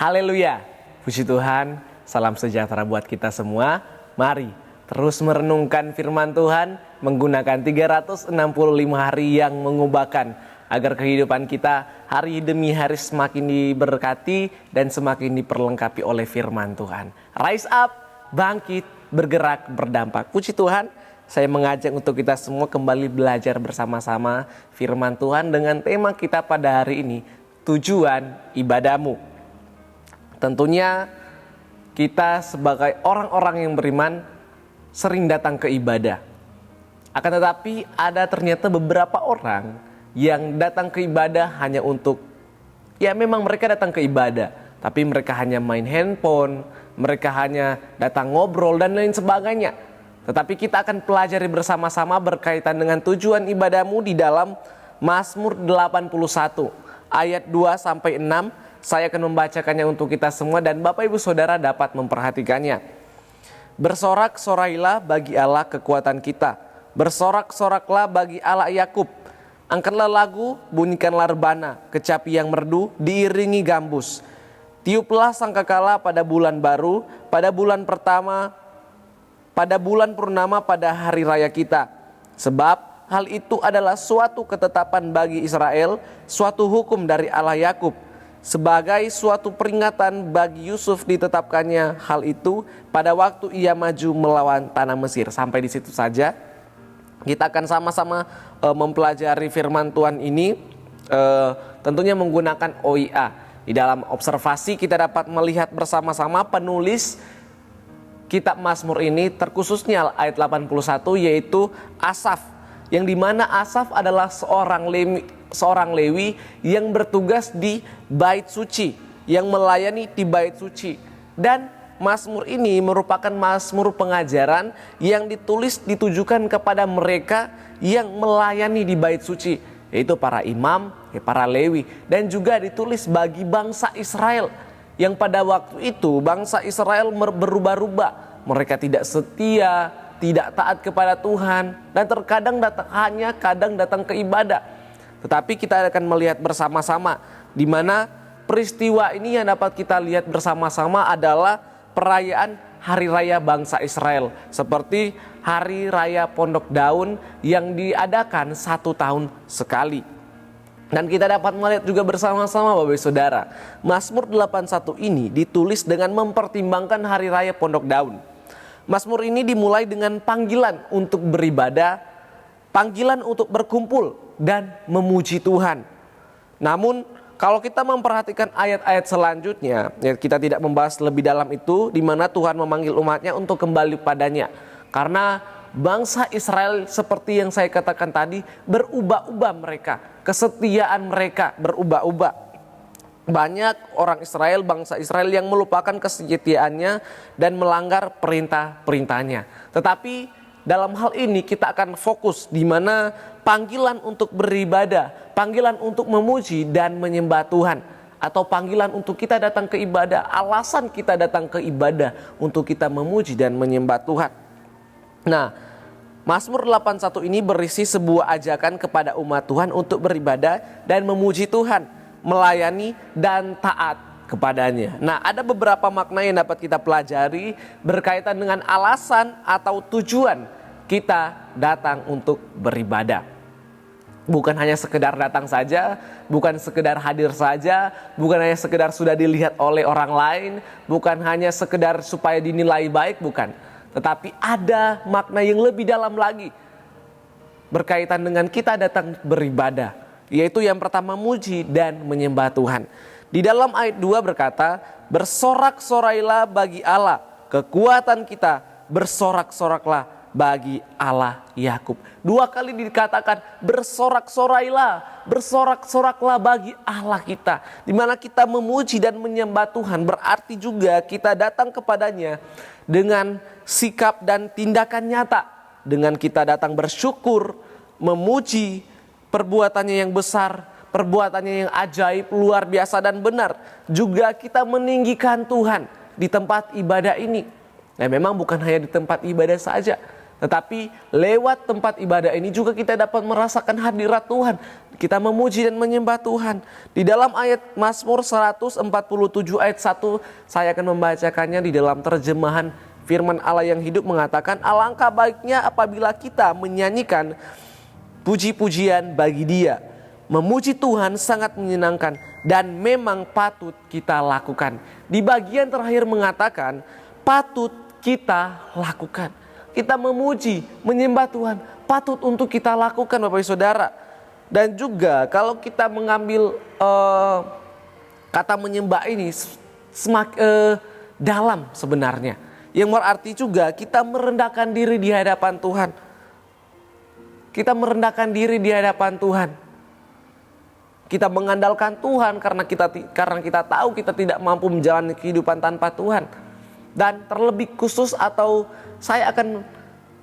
Haleluya, puji Tuhan, salam sejahtera buat kita semua. Mari terus merenungkan firman Tuhan menggunakan 365 hari yang mengubahkan, agar kehidupan kita hari demi hari semakin diberkati dan semakin diperlengkapi oleh firman Tuhan. Rise up, bangkit, bergerak, berdampak. Puji Tuhan, saya mengajak untuk kita semua kembali belajar bersama-sama firman Tuhan dengan tema kita pada hari ini, tujuan ibadahmu. Tentunya kita sebagai orang-orang yang beriman sering datang ke ibadah. Akan tetapi ada ternyata beberapa orang yang datang ke ibadah hanya untuk, ya memang mereka datang ke ibadah, tapi mereka hanya main handphone, mereka hanya datang ngobrol dan lain sebagainya. Tetapi kita akan pelajari bersama-sama berkaitan dengan tujuan ibadahmu di dalam Mazmur 81 ayat 2-6. Saya akan membacakannya untuk kita semua dan Bapak Ibu Saudara dapat memperhatikannya. Bersorak-sorailah bagi Allah kekuatan kita. Bersorak-soraklah bagi Allah Yakub. Angkatlah lagu, bunyikanlah rebana, kecapi yang merdu diiringi gambus. Tiuplah sangkakala pada bulan baru, pada bulan pertama, pada bulan purnama pada hari raya kita. Sebab hal itu adalah suatu ketetapan bagi Israel, suatu hukum dari Allah Yakub. Sebagai suatu peringatan bagi Yusuf ditetapkannya hal itu pada waktu ia maju melawan tanah Mesir. Sampai di situ saja. Kita akan sama-sama mempelajari firman Tuhan ini tentunya menggunakan OIA. Di dalam observasi kita dapat melihat bersama-sama penulis kitab Mazmur ini terkhususnya ayat 81 yaitu Asaf. Yang dimana Asaf adalah seorang Lewi yang bertugas di bait suci, yang melayani di bait suci. Dan Mazmur ini merupakan Mazmur pengajaran yang ditujukan kepada mereka yang melayani di bait suci, yaitu para imam, para Lewi, dan juga ditulis bagi bangsa Israel yang pada waktu itu bangsa Israel berubah-ubah. Mereka tidak setia, tidak taat kepada Tuhan, dan terkadang kadang datang ke ibadah. Tetapi kita akan melihat bersama-sama di mana peristiwa ini yang dapat kita lihat bersama-sama adalah perayaan Hari Raya bangsa Israel, seperti Hari Raya Pondok Daun yang diadakan 1 tahun sekali. Dan kita dapat melihat juga bersama-sama Bapak Saudara, Mazmur 81 ini ditulis dengan mempertimbangkan Hari Raya Pondok Daun. Mazmur ini dimulai dengan panggilan untuk beribadah, panggilan untuk berkumpul dan memuji Tuhan. Namun kalau kita memperhatikan ayat-ayat selanjutnya, ya kita tidak membahas lebih dalam itu, di mana Tuhan memanggil umatnya untuk kembali padanya. Karena bangsa Israel seperti yang saya katakan tadi, berubah-ubah mereka, kesetiaan mereka berubah-ubah. Banyak orang Israel, bangsa Israel yang melupakan kesetiaannya dan melanggar perintah-perintahnya. Tetapi dalam hal ini kita akan fokus di mana panggilan untuk beribadah, panggilan untuk memuji dan menyembah Tuhan, atau panggilan untuk kita datang ke ibadah, alasan kita datang ke ibadah untuk kita memuji dan menyembah Tuhan. Nah, Mazmur 81 ini berisi sebuah ajakan kepada umat Tuhan untuk beribadah dan memuji Tuhan, melayani dan taat kepadanya. Nah, ada beberapa makna yang dapat kita pelajari berkaitan dengan alasan atau tujuan kita datang untuk beribadah. Bukan hanya sekedar datang saja, bukan sekedar hadir saja, bukan hanya sekedar sudah dilihat oleh orang lain, bukan hanya sekedar supaya dinilai baik, bukan. Tetapi ada makna yang lebih dalam lagi berkaitan dengan kita datang beribadah, yaitu yang pertama muji dan menyembah Tuhan. Di dalam ayat 2 berkata, bersorak-sorailah bagi Allah kekuatan kita, bersorak-soraklah bagi Allah Yakub. 2 kali dikatakan bersorak-sorailah, bersorak-soraklah bagi Allah kita. Di mana kita memuji dan menyembah Tuhan berarti juga kita datang kepadanya dengan sikap dan tindakan nyata. Dengan kita datang bersyukur, memuji perbuatannya yang besar, perbuatannya yang ajaib, luar biasa dan benar. Juga kita meninggikan Tuhan di tempat ibadah ini. Nah, memang bukan hanya di tempat ibadah saja, Tetapi lewat tempat ibadah ini juga kita dapat merasakan hadirat Tuhan. Kita memuji dan menyembah Tuhan. Di dalam ayat Mazmur 147 ayat 1, saya akan membacakannya di dalam terjemahan firman Allah yang hidup mengatakan, alangkah baiknya apabila kita menyanyikan puji-pujian bagi Dia. Memuji Tuhan sangat menyenangkan dan memang patut kita lakukan. Di bagian terakhir mengatakan patut kita lakukan. Kita memuji, menyembah Tuhan, patut untuk kita lakukan Bapak Ibu Saudara. Dan juga kalau kita mengambil kata menyembah ini dalam sebenarnya. Yang berarti juga kita merendahkan diri di hadapan Tuhan. Kita merendahkan diri di hadapan Tuhan. Kita mengandalkan Tuhan karena kita tahu kita tidak mampu menjalani kehidupan tanpa Tuhan. Dan terlebih khusus atau saya akan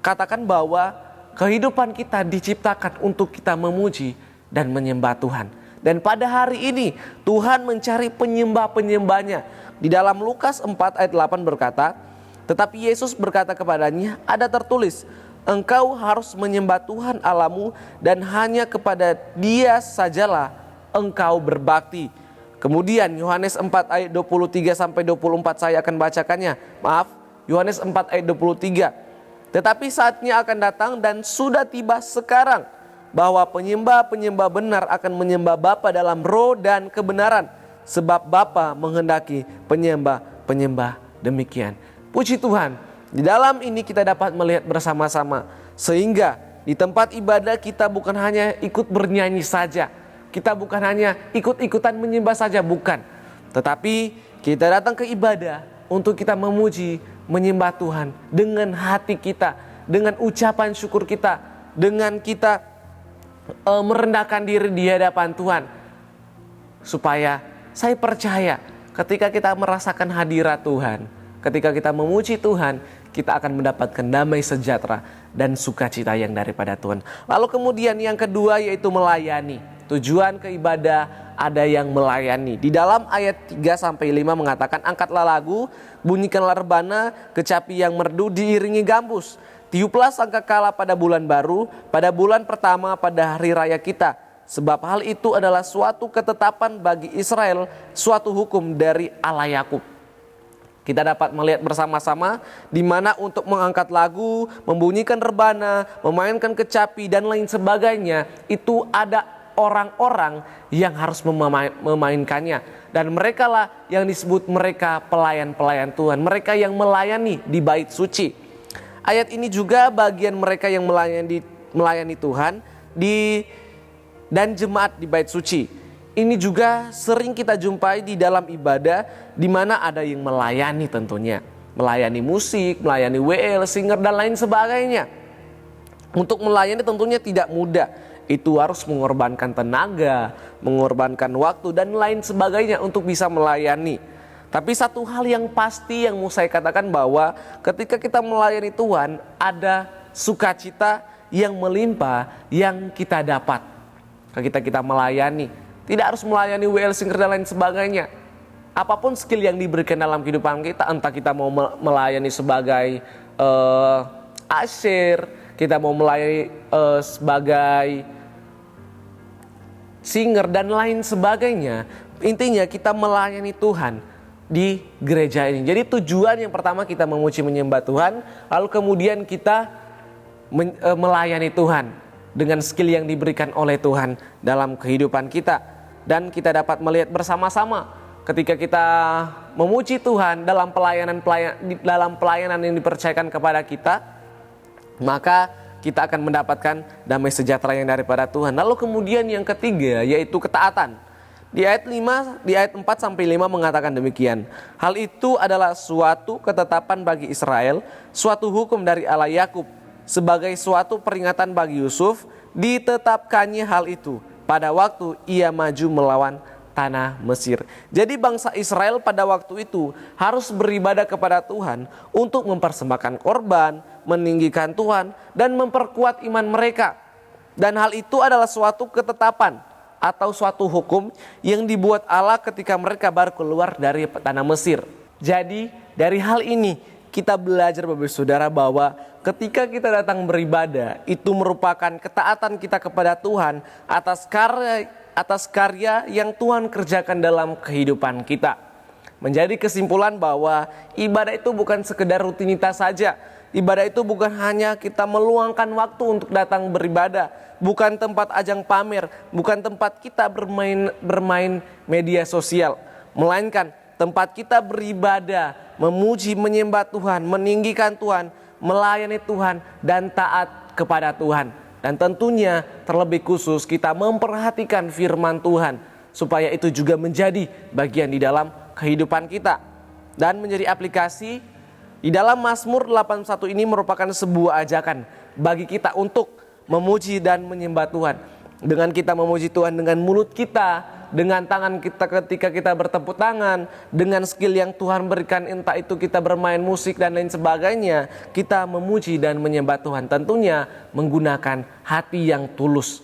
katakan bahwa kehidupan kita diciptakan untuk kita memuji dan menyembah Tuhan. Dan pada hari ini Tuhan mencari penyembah-penyembahnya. Di dalam Lukas 4 ayat 8 berkata, tetapi Yesus berkata kepadanya, ada tertulis, engkau harus menyembah Tuhan Allahmu dan hanya kepada Dia sajalah engkau berbakti. Kemudian Yohanes 4 ayat 23 sampai 24 saya akan bacakannya. Maaf, Yohanes 4 ayat 23. Tetapi saatnya akan datang dan sudah tiba sekarang bahwa penyembah-penyembah benar akan menyembah Bapa dalam roh dan kebenaran, sebab Bapa menghendaki penyembah-penyembah demikian. Puji Tuhan, di dalam ini kita dapat melihat bersama-sama sehingga di tempat ibadah kita bukan hanya ikut bernyanyi saja. Kita bukan hanya ikut-ikutan menyembah saja, bukan. Tetapi kita datang ke ibadah untuk kita memuji, menyembah Tuhan dengan hati kita, dengan ucapan syukur kita, dengan kita merendahkan diri di hadapan Tuhan. Supaya saya percaya ketika kita merasakan hadirat Tuhan, ketika kita memuji Tuhan, kita akan mendapatkan damai sejahtera dan sukacita yang daripada Tuhan. Lalu kemudian yang kedua yaitu melayani. Tujuan ke ibadah ada yang melayani. Di dalam ayat 3-5 mengatakan, angkatlah lagu, bunyikanlah rebana, kecapi yang merdu diiringi gambus. Tiuplah sangkakala pada bulan baru, pada bulan pertama pada hari raya kita. Sebab hal itu adalah suatu ketetapan bagi Israel, suatu hukum dari Allah Yakub. Kita dapat melihat bersama-sama di mana untuk mengangkat lagu, membunyikan rebana, memainkan kecapi dan lain sebagainya, itu ada orang-orang yang harus memainkannya. Dan mereka lah yang disebut mereka pelayan-pelayan Tuhan. Mereka yang melayani di bait suci. Ayat ini juga bagian mereka yang melayani Tuhan dan jemaat di bait suci. Ini juga sering kita jumpai di dalam ibadah di mana ada yang melayani tentunya. Melayani musik, melayani WL, singer dan lain sebagainya. Untuk melayani tentunya tidak mudah. Itu harus mengorbankan tenaga, mengorbankan waktu dan lain sebagainya untuk bisa melayani. Tapi satu hal yang pasti yang mau saya katakan bahwa ketika kita melayani Tuhan, ada sukacita yang melimpah yang kita dapat. Ketika kita melayani, tidak harus melayani WL singer dan lain sebagainya. Apapun skill yang diberikan dalam kehidupan kita, entah kita mau melayani sebagai asyir, kita mau melayani sebagai singer dan lain sebagainya. Intinya kita melayani Tuhan di gereja ini. Jadi tujuan yang pertama kita memuji menyembah Tuhan, lalu kemudian kita melayani Tuhan dengan skill yang diberikan oleh Tuhan dalam kehidupan kita. Dan kita dapat melihat bersama-sama ketika kita memuji Tuhan dalam pelayanan yang dipercayakan kepada kita, maka kita akan mendapatkan damai sejahtera yang daripada Tuhan. Lalu kemudian yang ketiga yaitu ketaatan. Di ayat 4-5 mengatakan demikian. Hal itu adalah suatu ketetapan bagi Israel, suatu hukum dari Allah Yakub, sebagai suatu peringatan bagi Yusuf, ditetapkannya hal itu pada waktu ia maju melawan tanah Mesir. Jadi bangsa Israel pada waktu itu harus beribadah kepada Tuhan untuk mempersembahkan korban, meninggikan Tuhan dan memperkuat iman mereka. Dan hal itu adalah suatu ketetapan atau suatu hukum yang dibuat Allah ketika mereka baru keluar dari tanah Mesir. Jadi dari hal ini kita belajar Bapak Ibu Saudara bahwa ketika kita datang beribadah itu merupakan ketaatan kita kepada Tuhan atas karya yang Tuhan kerjakan dalam kehidupan kita. Menjadi kesimpulan bahwa ibadah itu bukan sekedar rutinitas saja. Ibadah itu bukan hanya kita meluangkan waktu untuk datang beribadah, bukan tempat ajang pamer, bukan tempat kita bermain media sosial, melainkan tempat kita beribadah, memuji, menyembah Tuhan, meninggikan Tuhan, melayani Tuhan, dan taat kepada Tuhan. Dan tentunya terlebih khusus kita memperhatikan firman Tuhan, supaya itu juga menjadi bagian di dalam kehidupan kita. Dan menjadi aplikasi di dalam Mazmur 81 ini merupakan sebuah ajakan bagi kita untuk memuji dan menyembah Tuhan. Dengan kita memuji Tuhan dengan mulut kita, dengan tangan kita ketika kita bertepuk tangan, dengan skill yang Tuhan berikan, entah itu kita bermain musik dan lain sebagainya, kita memuji dan menyembah Tuhan. Tentunya menggunakan hati yang tulus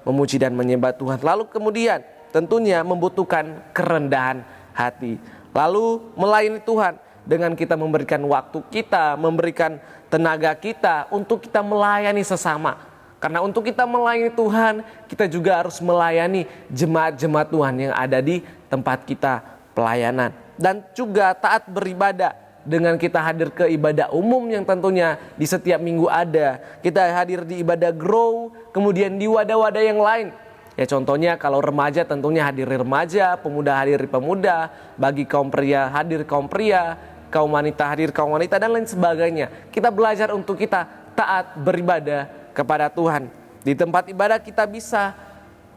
memuji dan menyembah Tuhan. Lalu kemudian tentunya membutuhkan kerendahan hati. Lalu melayani Tuhan dengan kita memberikan waktu kita, memberikan tenaga kita untuk kita melayani sesama. Karena untuk kita melayani Tuhan, kita juga harus melayani jemaat-jemaat Tuhan yang ada di tempat kita pelayanan. Dan juga taat beribadah dengan kita hadir ke ibadah umum yang tentunya di setiap minggu ada. Kita hadir di ibadah grow, kemudian di wadah-wadah yang lain. Ya contohnya kalau remaja tentunya hadir remaja, pemuda hadir pemuda, bagi kaum pria hadir kaum pria, kaum wanita hadir kaum wanita, dan lain sebagainya. Kita belajar untuk kita taat beribadah kepada Tuhan. Di tempat ibadah kita bisa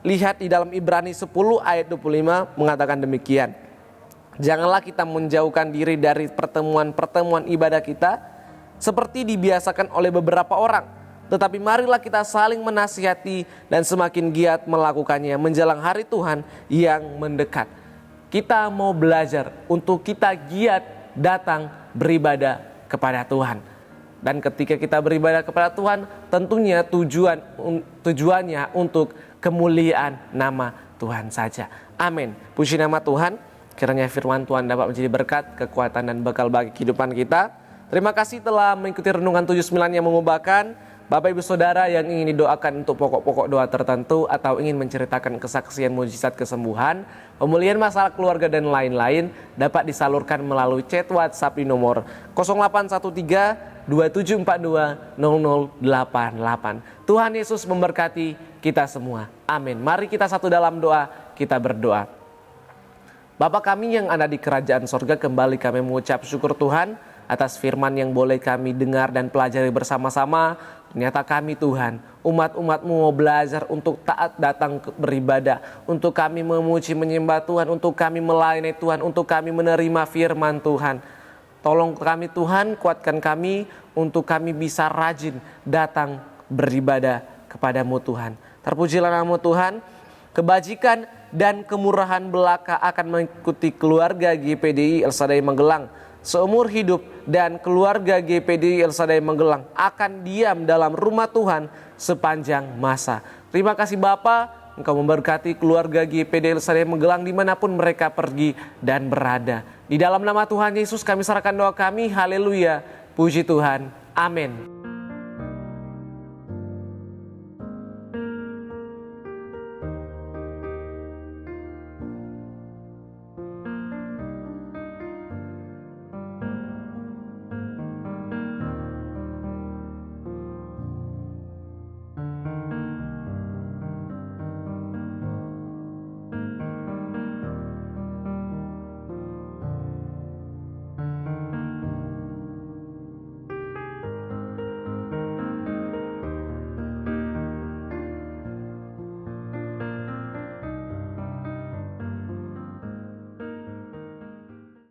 lihat di dalam Ibrani 10 ayat 25 mengatakan demikian. Janganlah kita menjauhkan diri dari pertemuan-pertemuan ibadah kita seperti dibiasakan oleh beberapa orang, tetapi marilah kita saling menasihati dan semakin giat melakukannya menjelang hari Tuhan yang mendekat. Kita mau belajar untuk kita giat datang beribadah kepada Tuhan. Dan ketika kita beribadah kepada Tuhan, tentunya tujuannya untuk kemuliaan nama Tuhan saja. Amin. Puji nama Tuhan. Kiranya firman Tuhan dapat menjadi berkat, kekuatan, dan bekal bagi kehidupan kita. Terima kasih telah mengikuti renungan 79 yang mengubahkan. Bapak Ibu Saudara yang ingin didoakan untuk pokok-pokok doa tertentu atau ingin menceritakan kesaksian mujizat kesembuhan, pemulihan masalah keluarga dan lain-lain dapat disalurkan melalui chat WhatsApp di nomor 0813 2742 0088. Tuhan Yesus memberkati kita semua. Amin. Mari kita satu dalam doa, kita berdoa. Bapa kami yang ada di kerajaan sorga, kembali kami mengucap syukur Tuhan atas firman yang boleh kami dengar dan pelajari bersama-sama. Ternyata kami Tuhan, umat-umat-Mu mau belajar untuk taat datang beribadah, untuk kami memuji menyembah Tuhan, untuk kami melayani Tuhan, untuk kami menerima firman Tuhan. Tolong kami Tuhan, kuatkan kami untuk kami bisa rajin datang beribadah kepadamu Tuhan. Terpujilah nama Tuhan, kebajikan dan kemurahan belaka akan mengikuti keluarga GPDI El Shaddai Magelang seumur hidup, dan keluarga GPDI El Shaddai Magelang akan diam dalam rumah Tuhan sepanjang masa. Terima kasih Bapa, Engkau memberkati keluarga GPDI El Shaddai Magelang dimanapun mereka pergi dan berada. Di dalam nama Tuhan Yesus kami serahkan doa kami, haleluya, puji Tuhan, amin.